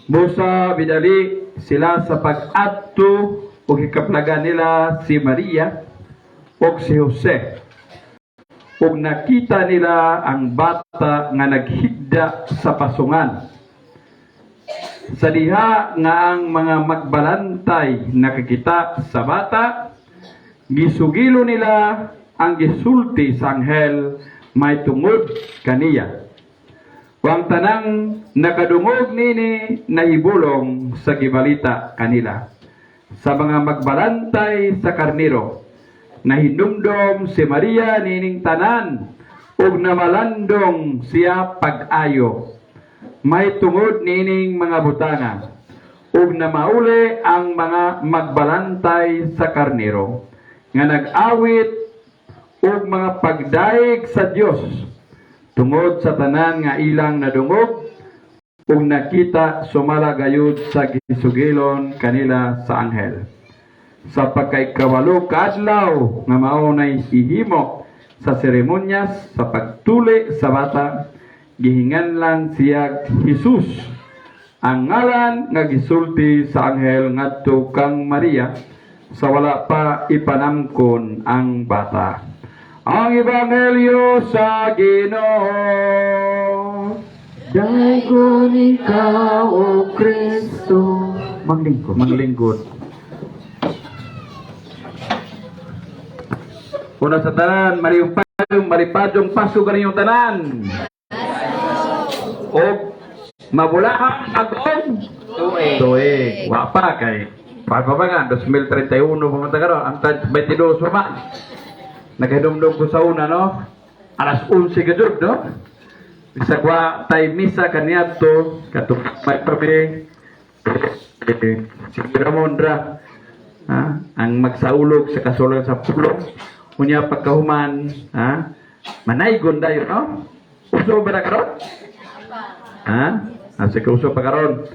Busa bidali sila sa pag-adto o hikaplagan nila si Maria o si Jose. Ug nakita nila ang bata nga naghigda sa pasungan. Sa diha nga ang mga magbalantay nakakita sa bata, gisugilo nila ang gisulti sa anghel may tungod kaniya. Wang tanang nakadungog nini nahibulong sa gibalita kanila. Sa mga magbalantay sa karniro, nahinumdom si Maria nining tanan ug namalandong siya pag-ayo. May tungod nining mga butanga ug namauli ang mga magbalantay sa karniro nga nag-awit ug mga pagdaig sa Dios tungod sa tanan nga ilang nadungog ug nakita sumala gayud sa gisugilon kanila sa anghel. Sa pagkaikawalo ka adlaw nga mao nay ihimo sa seremonyas sa pagtuli sa bata, gihingan lang siya Jesus. Ang ngalan nga gisulti sa anghel ngadto kang Maria sa wala pa ipanamkon ang bata. Ang Ebanghelyo sa Ginoo. Dagon ikaw, O Kristo. Manglingkod. Una sa tanan, maripadong paso ganiyong tanan. O mabulahan agong tuig. Wapa kay papabangan 2031 pumunta karon ang 22 pa. Nagdumdum ko sa una, no? Alas 11 gajud, no? Isa kwa tay misa kaniadto katupay permi si Ramondra ang magsaulog sa kasulog sa pulong unya pagkahuman manaygon dayo, no? Uso ba na karon? Sa uso pa karon.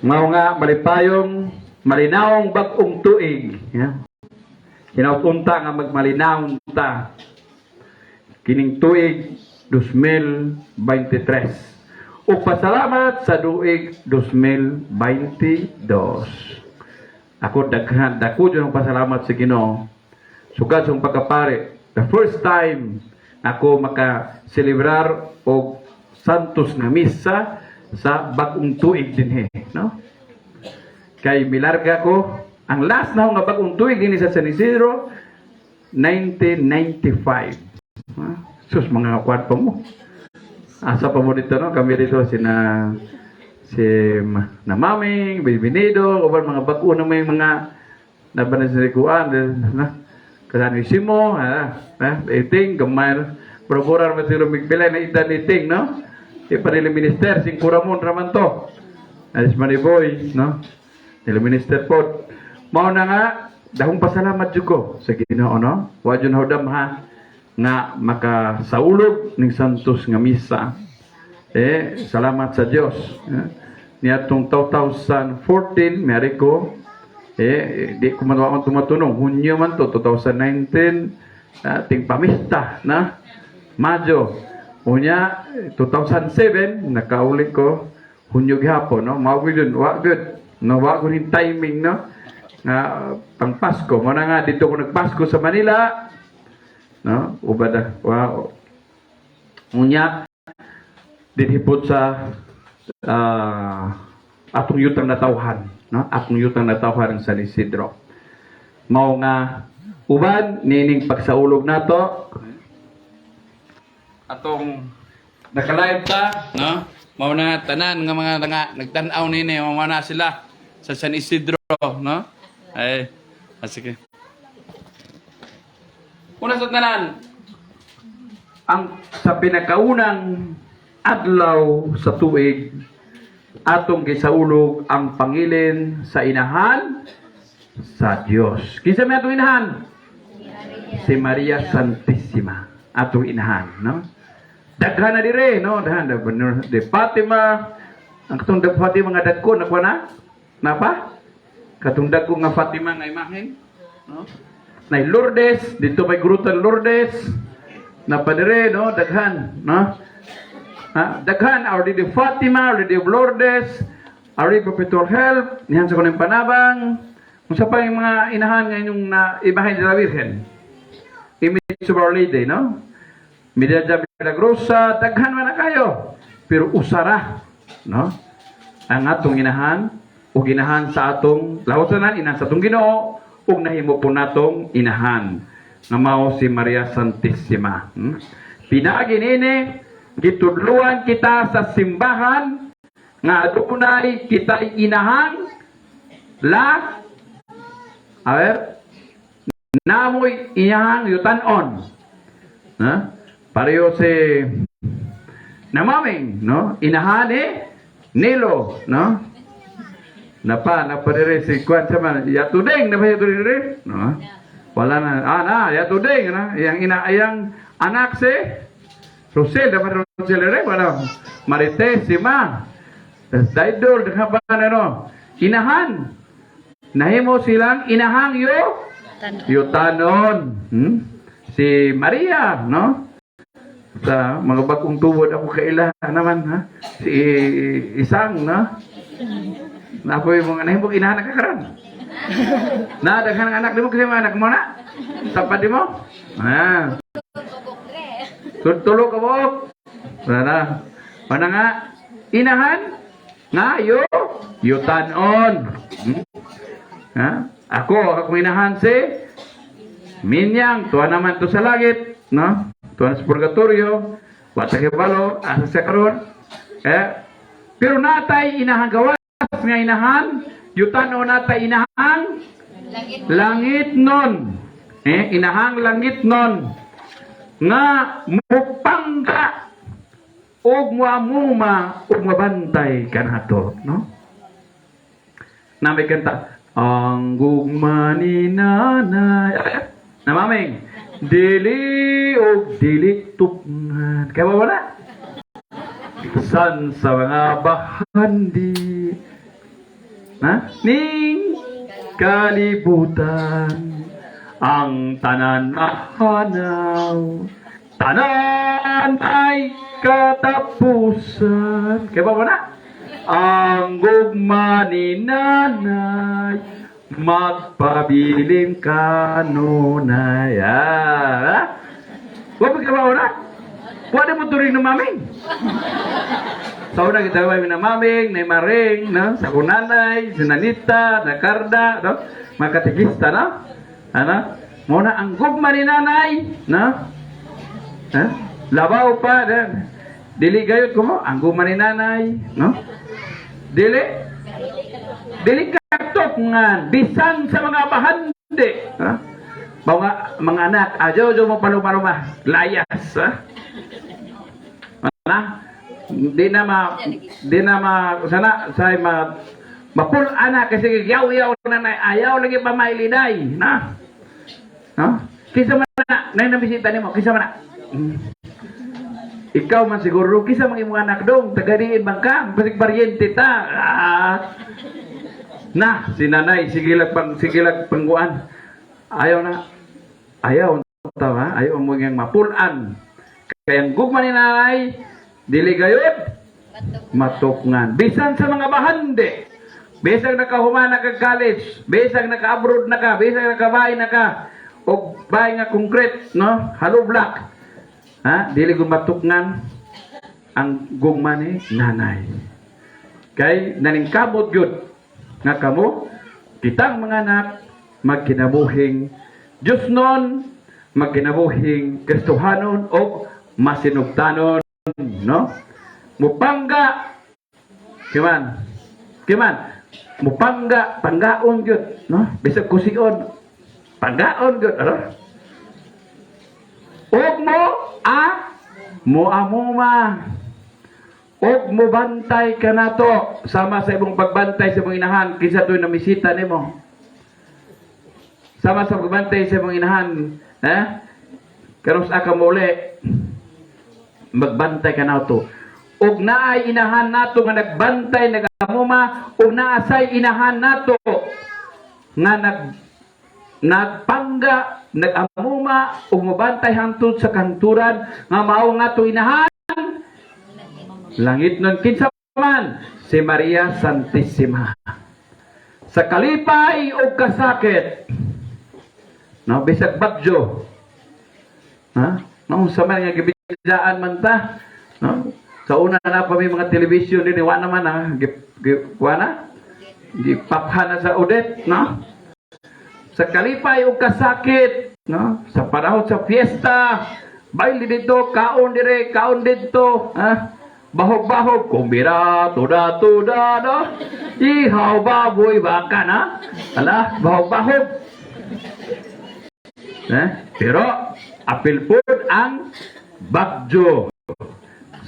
Mao nga malipayong malinawong bag-ong tuig, Kinaupunta nga magmalinaw ta kining tuig 2023. O pasalamat sa tuig 2022. Ako dako yung pasalamat sa Ginoo. Sugad sa pagkapare, the first time ako maka-celebrar og santos nga misa sa bagong tuig dinhi, no? Kay milarga ko ang last na nga bagong tuig din sa San Isidro 1995. Sus mga kwarto mo. Asa pa mo dito, no? Kami dito si Namaming, Bibinedo, o mga bago na may mga nabanasirikuan na kasanisimo, iting, gamay, procurar masiro migpilay na itan iting, no? Ipanili minister, sing kuramon raman to. Alis maniboy, no? Nila minister po. Mao na nga, dahong pasalamat jud ko sa Ginoo, no? Wa jud hodam ha nga makasaulog ning santos nga misa. Salamat sa Dios. Niadtong 2014 meri ko di ko man tumatunong Hunyo man to 2019 ting pamista na Mayo. Unya 2007 nakauli ko Hunyo gihapon, no? Mao gyud wa gyud no, wa ko ning timing, no? Nga pang Pasko mo na nga dito ko nagpasko sa Manila, no? Ubada wow. Unya dithipot sa atong yutang natawhan, no? Atong yutang natawhan ng San Isidro. Mao nga uban nining pagsaulog nato atong naka-live ta, no? Mao na tanan nga mga nagtan-aw nini mao na sila sa San Isidro, no? Ay, sige. Una sa tanan, ang sa pinakaunang adlaw sa tuig, atong gisaulog ang pangilin sa inahan sa Dios. Kinsa may atong inahan? Si Maria Santissima, atong inahan, no? Daghan na dire, no? Daghan de Fatima, ang katong de Fatima nga dagko nakuha na? Napa? Katong dagko nga Fatima nga imahen, no? Nay Lourdes, dito may Grutan Lourdes, napadire, no? Daghan, no? Daghan, Our Lady of Fatima, Our Lady of Lourdes, Our Lady of Perpetual Help, niyan sa kunang panabang, kung sa pa yung mga inahan ngayon yung imahe de la Virgen. Image of Our Lady, no? Medalla Milagrosa, daghan man na kayo. Pero usara, no? Ang atong inahan, o ginahan sa atong lahosanan, inahan sa atong Ginoo, o nahimo po natong inahan. Nga mao si Maria Santissima. Pinaagi nini, gitudluan kita sa simbahan, nga adunay kita inahan, namoy iyang yutanon. Pareho si namaming, no? Inahani, Nilo, no? Napadire si Kwan sama, yatudeng, napadire, no? Wala na, yatudeng, na? Yang anak si Rosel, dapat Rosel, wala, Marites, si Ma, Daidol, dekapan, ano? Inahan, nahimo silang inahang yutanon. Si Maria, no? Sa mga bagong tuwod ako kaila naman, ha? Si Isang, no? Napoy mga nahimong inahan nakakaran. Daghan ng anak di mo kasi mga anak mo na? Tapad di mo? Tulog ka mo? Wala nga, inahan nga yutanon. Ako inahan si Minyang, tuwa naman to sa langit, no? Tuwa sa purgatorio, wata kibalo, asa sa karon. Pero natay inahang gawas nga inahan, yutanon natay inahang langit non. Inahang langit non. Nga mupangga og muamuma og mabantay kanato, no? Namay kanta, ang gugma ni nanay. Namaming, dili o dili tupngan. Kaya ba wala? San sa mga bahandi. Ning kalibutan. Ang tanan ahanaw. Tanan ay katapusan. Kaya ba wala? Ang gugma ni nanay. Magpabiling kanunay. Huwag magkabaw na. Huwag na mo turing na maming. Sa una kita ba na maming, na maring, no? Sa kunanay, si Nanita, na Karda, no? Mga katikista, no? Ano? Muna ang gugma ni nanay, no? Labaw pa, no? Dili gayot ko mo, ang gugma ni nanay, no? Dili katok nga, bisan sa mga bahandi. Mga anak, ajo mo paluma, layas. Di na sana say mapul anak kasi yaw na ayaw lagi pa mailiday. Kisa man na nabisita nimo, kisa man. Ikaw man siguro, kisa mga imong anak dong, tagadiin bangka, basig paryente ta. Si nanay, sigilag pangguan. Ayaw tawa, ayaw mo yung mapulan. Kaya ang gugma ni nanay, dili gayod, matukngan. Bisan sa mga bahandi, bisang nakahumana ka college, bisang naka-abroad na ka, bisang nakabahay na ka, o bahay nga concrete, no? Hollow block. Dili gud matukngan ang gugma ni nanay. Kay naningkamot gyud nga kamo, kitang mga anak, magkinabuhing Diyos nun, magkinabuhing Kristohanon o masinugtanon, no? Mupangga, kiman, mupangga, panggaon yun, no? Bisag kusion, panggaon yun, ano? Og mo amuma, og mo bantay ka na to, sama sa imong pagbantay sa imong inahan, kinsa to'y namisita nimo. Sama sa pagbantay sa imong inahan, karos aka muli, magbantay ka na to. Og naay inahan nato nga nagbantay, nagamuma, og naasay inahan nato nga nagpangga, nagamuma, og mabantay hangtod sa kanturan, nga mao nga to inahan, Langit nun kinsa man si Maria Santissima. Sa kalipay o kasakit, no, bisag bagyo, ha? No, sa man nga gibidaan man ta, no? Sa una na pa may mga television din, iwan naman ha, gipapha na sa udet, no? Sa kalipay o kasakit, no? Sa panahon sa fiesta, baili dito, kaon dire, kaon dito, ha? Bahog-bahog, kumbira, tuda-tuda, no? Ihaw, baboy, baka, na? Ala, bahog-bahog. Pero, apil po ang bagyo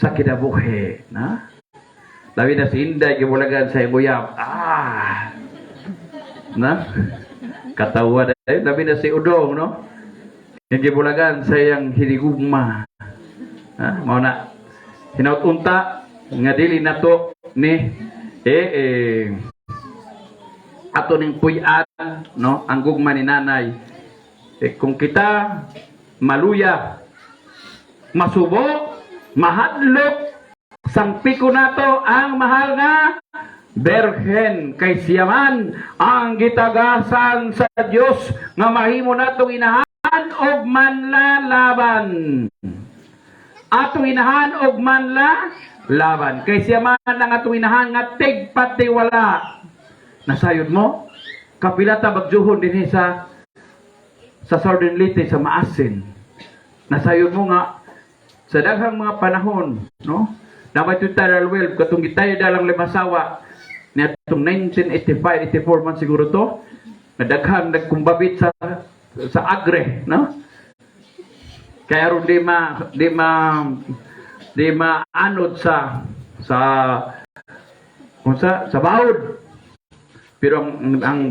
sa kinabuhi, na? Labi na si Inday, gimulagan sa ibuyab. Na? Katawa na. Labi na si Udong, no? Yung gimulagan sa iyang hinigugma. Mau na, hinautunta nga dili na to ni ato ning puy-an, no, ang gugma ni nanay. Kung kita maluya, masubo, mahadlok, sangpiko nato ang mahal nga Berhen, kay siyaman ang gitagasan sa Dios nga mahimo natong inahan og manlalaban. Atong inahan og manla laban. Kay siya man ang atong inahan nga tigpatiwala. Nasayod mo? Kapila ta bagjuhon din sa Southern Leyte, sa Maasin. Nasayod mo nga sa daghang mga panahon, no? Dapat yung Taral Well, katong gitayo dalang limasawa ni atong 1985-84 man siguro to, nadaghang nagkumbabit sa Agre, no? Kaya ron di maanod sa bawod. Pero ang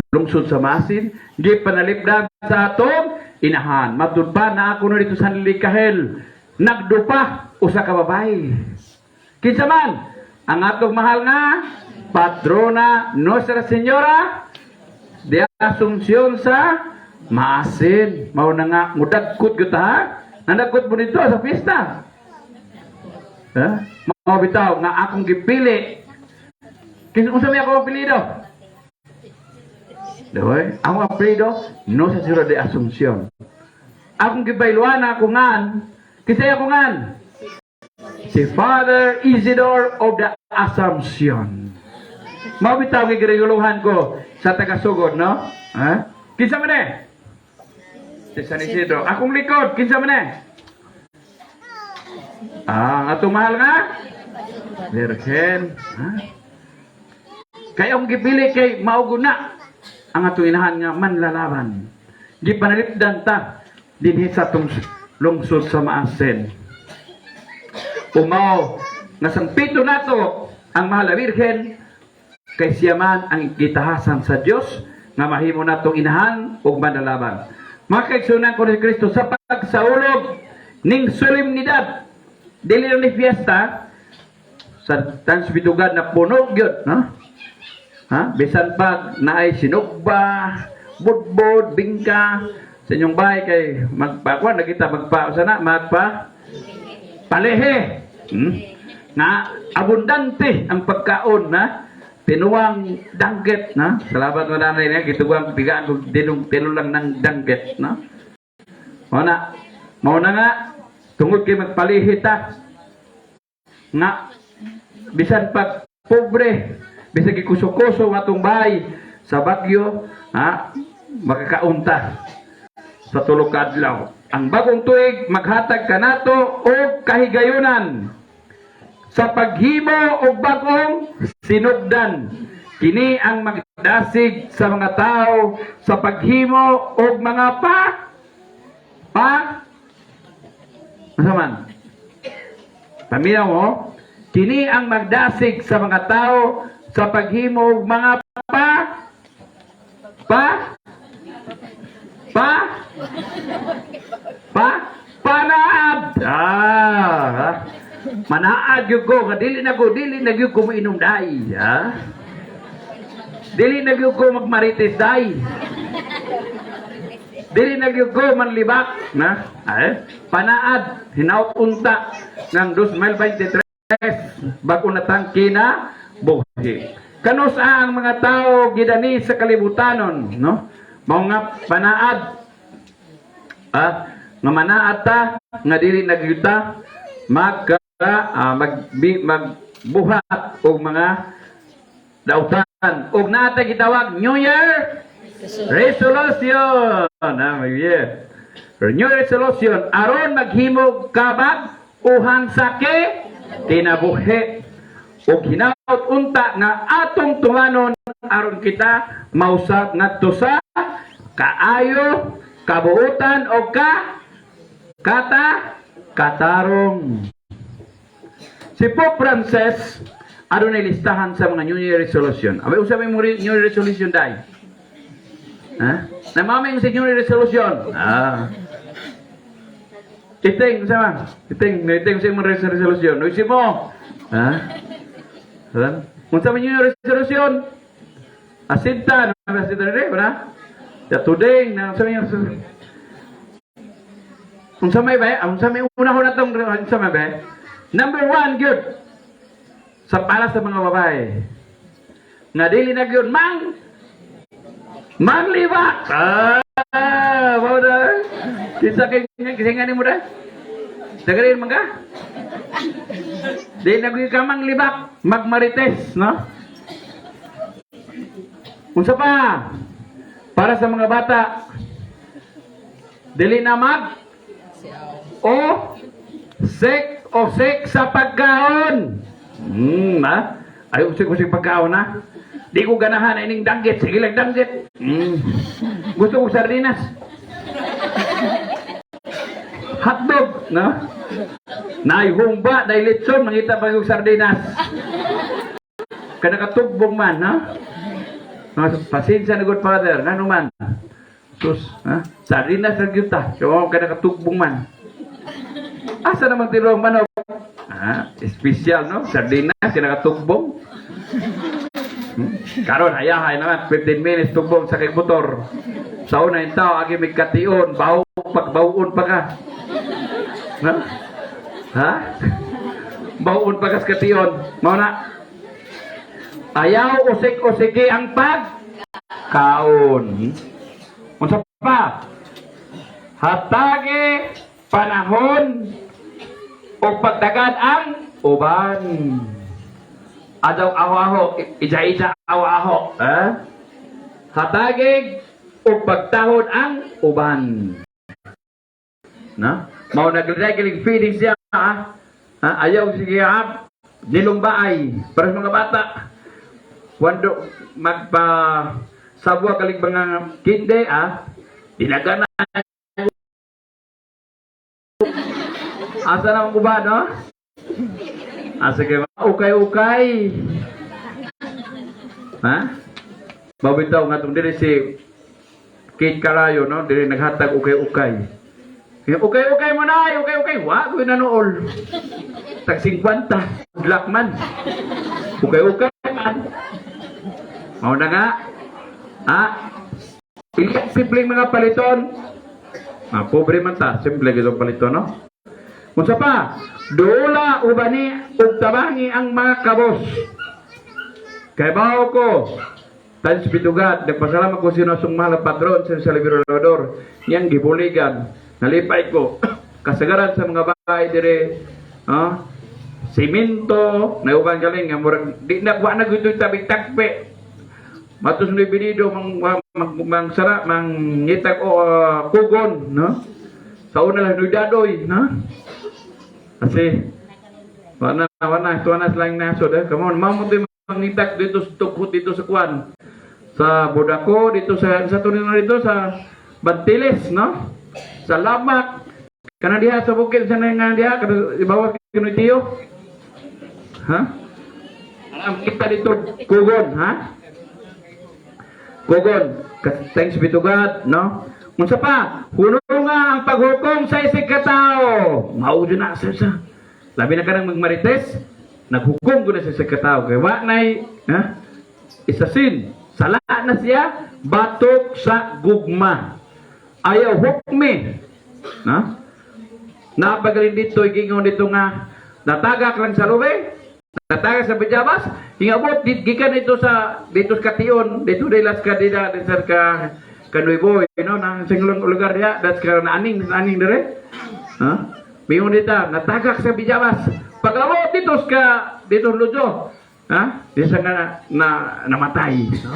lungsod sa Masin, di panalipdan sa atong inahan. Matud pa na ako na dito sa Nilikahel, nagdupa usa ka babae. Kinsa man ang atong mahal nga patrona Nuestra Señora de Asunción sa Maasin. Mao na nga mudagkot gyud ha. Nandagkot mo dito sa pista. Mao bitaw nga akong gipili. Unsa may ako apelyido? Doy, ang apelyido Nuestra Señora de Asunción. Akong gibayluan ako ngan. Kisay ako ngan? Si Father Isidore of the Assumption. Mao bitaw gigreguluhan ko sa taga-sugod, no? Ha? Kinsa man eh? Si San Isidro. Akong likod, kinsa man eh? Ang atong mahal nga? Virgen. Kaya ang gipili kay mauguna ang atong inahan nga manlalaban. Di panalipdan ta dinhi sa atong lungsod sa Maasin. Umaw, nasangpito nato ang mahal na Virgen kay siya man ang gitahasan sa Dios nga mahimo natong inahan ug manlalaban. Mga kaigsunan ko ni Kristo sa pagsaulog ning solemnidad dili ni fiesta sa tansbitugan na puno gyud, no? Bisan pag naay sinugba, budbod, bingka sa inyong bahay kay magpakuan na kita palehe. Na abundante ang pagkaon, na tinuwang dangget, na salamat mo nanay niya gitugang bigaan kung tinulang ng dangget, no? Mao na nga tungod kay magpalihit nga bisan pag pobre, bisan gikuso-kuso atong bahay sa bagyo, makakaunta sa tulog ka adlaw. Ang bagong tuig maghatag kanato og kahigayunan sa paghimo og bagong sinugdan. Kini ang magdasig sa mga tao sa paghimo og mga masaman. Pamiyaw mo, kini ang magdasig sa mga tao sa paghimo og mga panaad. Manaad yung ko, dili na yung ko mainom dahi. Dili na yung ko magmarites dahi. Dili na yung ko manlibak. Panaad, hinaut unta ng 2023 bago natang kinabuhi. Kano sa ang mga tao gidani sa kalibutanon, no? Mao nga panaad. Nga manaad ta nga dili nagyuta magbuhat og mga dautan. Og naata gitawag New Year Resolution. New Year Resolution aron maghimo kabag uhan sa kinabuhi. O hinaut unta nga atong tumanon aron kita mausab ngadto sa kaayo, kabuutan o katarong. Si Pope Francis adunay listahan sa mga New Year Resolution. Abay usab mo New Year Resolution dai. Ha? Namamay sa New Year Resolution. Iting sama. Iting sa mga resolution. Usi mo. Ha? Kung sa New Year Resolution, asinta, asinta rin, wala? Today, sa mga kung sa may ba, kung sa may una-una itong sa may ba, number 1, good. Sa para sa mga babae. Nga dili na good, manglibak. Bawda. Kisa nga ni mo na? Dagarin mo ka? Di nagwi ka manglibak, magmarites, no? Unsa pa? Para sa mga bata, dili na sek sa pagkaon. Ay usik pagkaon na. Di ko ganahan ining danggit, sige lang danggit. Gusto ko sardinas. Hotdog, no? Naihumba, dahil litson, mangita pa yung sardinas. Kanakatugbong man, no? Pasensya na good father, ano man? Sus, ha? Sardinas na kita, so kanakatugbong man. Asa namang tilong manok? Espesyal, no? Sardinas, kanakatugbong. Karon hayahay naman, 15 minutes tugbong sa kay motor. Sa una yung tao, agi may kation, pagbawon pa ka. Ha? Bawon pa kas kation. Mauna. Ayaw usik-usiki ang pagkaon. Unsa pa? Hatagi panahon o pagdagad ang uban. Adaw awaho, ija-ija awaho. Hatagig o pagtahod ang uban. Na? Mao nagregaling feeding siya, ayaw sige nilumbaay para sa mga bata. Wando sabwa kalig mga kinde, dinagana. Asa na ang uban, no? Asa kayo, ukay-ukay. Babitaw nga itong diri si Kate Carayo, no? Diri naghatag ukay-ukay. Okay mo na, okay. Wag ko nanool. Tag 50, black man. Okay man. Mau na nga. Simpleng mga paliton. Pobre man ta, simple gito paliton, no? Unsa pa? Dola ubani ug tabangi ang mga kabos. Kay bao ko. Tan Spitugat, nagpasalamat ko sino sung mahal patron sa Salvador. Yang gibuligan. Nalipay ko kasagaran sa mga bahay dire, simento na ubang galing nga murag di na wa na gud tabig takpe matus ni binido mang sara mang ngitag o kugon, no? Sa una lang dadoy, no? Kasi wana tuanas lang nasod, come on, mamo to mangitak dito sa tukhot dito sa kwan sa Bodako dito sa tunino dito sa Bantiles, no? Salamat kana diha sa bukid sa nga diha kada ibawa kini tiyo. Ang kita dito kugon, kugon. Thanks be to God, no? Unsa pa? Huno nga ang paghukom sa isig ka tao. Mao jud na sa labi na kanang magmarites, naghukom gud sa isig ka tao kay wa nay isasin. Sala na siya batok sa gugma. Ayaw hukmi. Napagaling dito, igingon dito nga, natagak lang sa lube, natagak sa bijabas, hingabot, gikan dito sa kation, dito dilas ka dida, dito ka Nuevo, nang singlong lugar niya, that's ka naaning dire. Ha? Bingon dita, natagak sa bijabas. Paglabot dito lujo. Ha? Di sa namatay. No?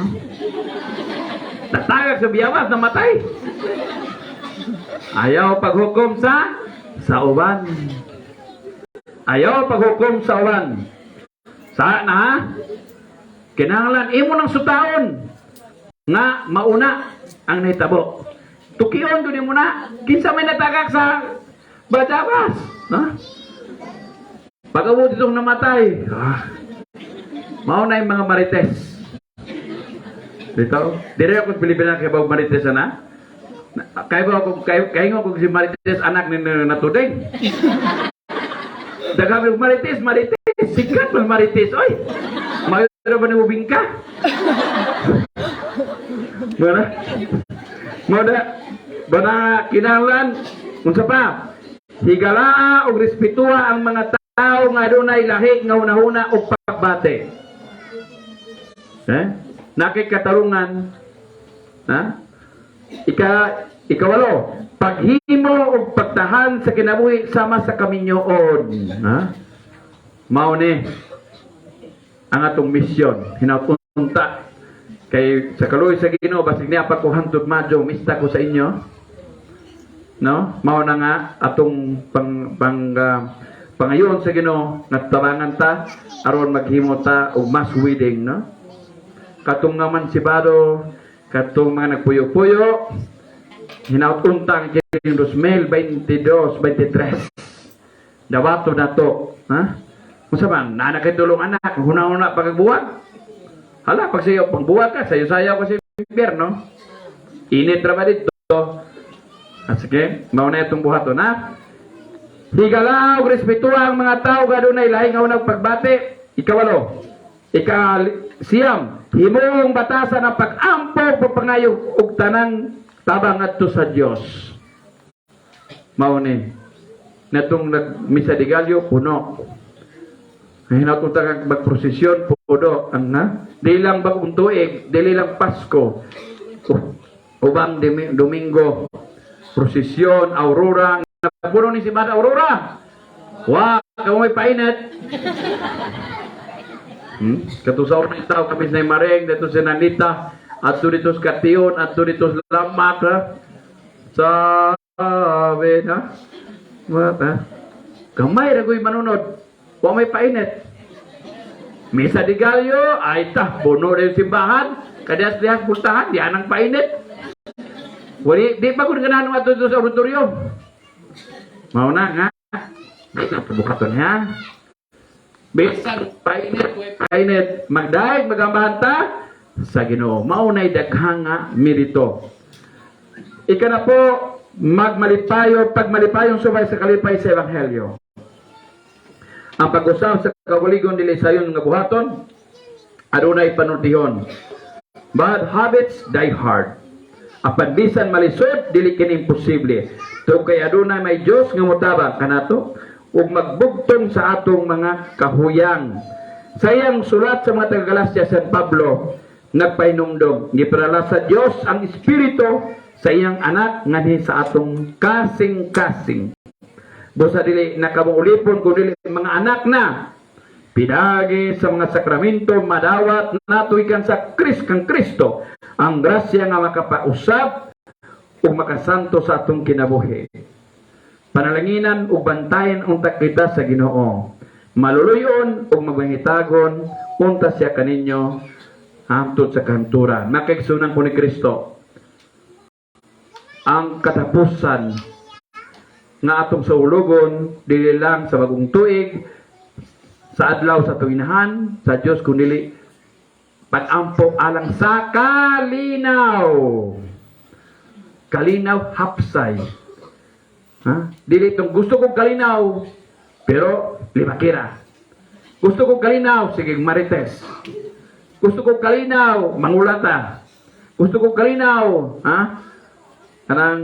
Natagak sa bijabas, namatay. Ayaw paghukom sa uban. Ayaw paghukom sa uban. Saan na? Kinahanglan imo ng sutaon nga mauna ang nahitabo. Tukion gud mo na kinsa may natagak sa bijabas, no? Pag-abot itong namatay. Mao na yung mga marites. Dito, dire ako sa Pilipinas kay bawag marites na. Kaya ko si marites anak ni natuding. Dagami marites, sikat man marites, oy. Mayro ba ni ubing ka? Bana kinahanglan unsa pa? Higala og respetuha ang mga tao nga adunay lahi nga hunahuna og pagbate. Nakikatarungan, ha? Ikawalo, paghimo o pagtahan sa kinabuhi sama sa kaminyoon. Ha? Mao ni ang atong misyon. Hinapunta kay sa kaluoy sa Ginoo basig niya pa ko hantod madyo mista ko sa inyo. No? Mao na nga atong pangayon sa Ginoo nagtabangan ta aron maghimo ta og mass wedding, no? Katong naman si Bado, katong mga nagpuyo-puyo, hinautuntang kining 2022-23. Dawato na to. Ha? Kung saman, nanakay tulong anak, huna-huna pagbuwag. Hala, pag sayo, pagbuwag ka, sayo-sayo ko sa impyerno. Init na ba dito? Sige, mauna itong buhato na. Higala og respetuha ang mga tao gadunay lahi nga unang pagbati. Ikawalo. Siyam, himong batasan ang pag-ampo papangayo og tanang tabang adto sa Dios. Mao ni natong misa de Gallo puno. Hinatong tagang magprosesyon puno ang dili lang bagong tuig, dili lang Pasko. Ubang Domingo, prosesyon, aurora, napuno ni si Mada Aurora. Wa, kamo may painit. Katusaw na itaw kami sa Mareng, dito sa Nanita, at dito sa Kation, at dito sa Lamat, ha? Sabi, ha? What, ha? Gamay, ragoy manunod. Huwag may painit. Misa de Gallo, ay ta, puno rin simbahan, kadiyas-diyas puntahan, di anang painit. Wali, di pa kung ganahan mga dito sa auditorium. Mauna nga, bukaton ha? Bisan painit, magdaig magambahan ta sa Ginoo. Maunay daghang nga merito. Ika na po pagmalipayong subay sa kalipay sa Ebanghelyo. Ang pag-usap sa kawaligon dili sayon nga buhaton adunay panultihon. Bad habits die hard. Apan bisan malisod dili kini imposible. To kay adunay may Dios nga motabang kanato ug magbugtong sa atong mga kahuyang. Sayang sulat sa mga taga-Galacia San Pablo nagpahinumdom, gipadala sa Dios ang Espiritu sa iyang anak nganhi sa atong kasing-kasing. Busa dili nakamuulipon kun dili mga anak na pidagi sa mga sakramento madawat natuikan sa Kristo ang grasya nga makapausab ug makasanto sa atong kinabuhi. Panalanginan ug bantayan unta kita sa Ginoo. Maluluyon ug magbangitagon unta siya kaninyo hangtod sa kanturan. Makigsunan ko ni Kristo ang katapusan nga atong sa ulugon dili lang sa bagong tuig sa adlaw sa tuwinahan sa Dios kundi pag-ampo alang sa kalinaw hapsay. Ha? Dili itong gusto kong kalinaw pero limakira. Gusto kong kalinaw, sige marites. Gusto kong kalinaw, mangulata. Gusto kong kalinaw, ha? Kanang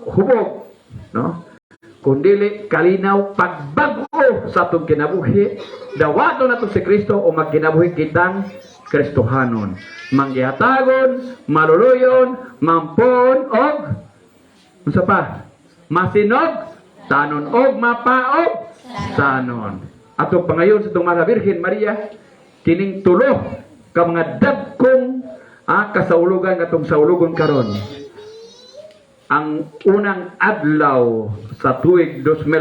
hubog, no? Kung dili kalinaw pagbag-o bag-o sa atong kinabuhi, dawato na to si Kristo o magkinabuhi kitang Kristohanon. Manggihatagon, maluluyon, mampon, og unsa pa? Masinog, tanon, og mapaog, sanon. Ato pangayon sa itong Mahal na Birhen Maria, kining tulo ka mga dagkong kasaulugan katong saulugon karon. Ang unang adlaw sa tuig 2000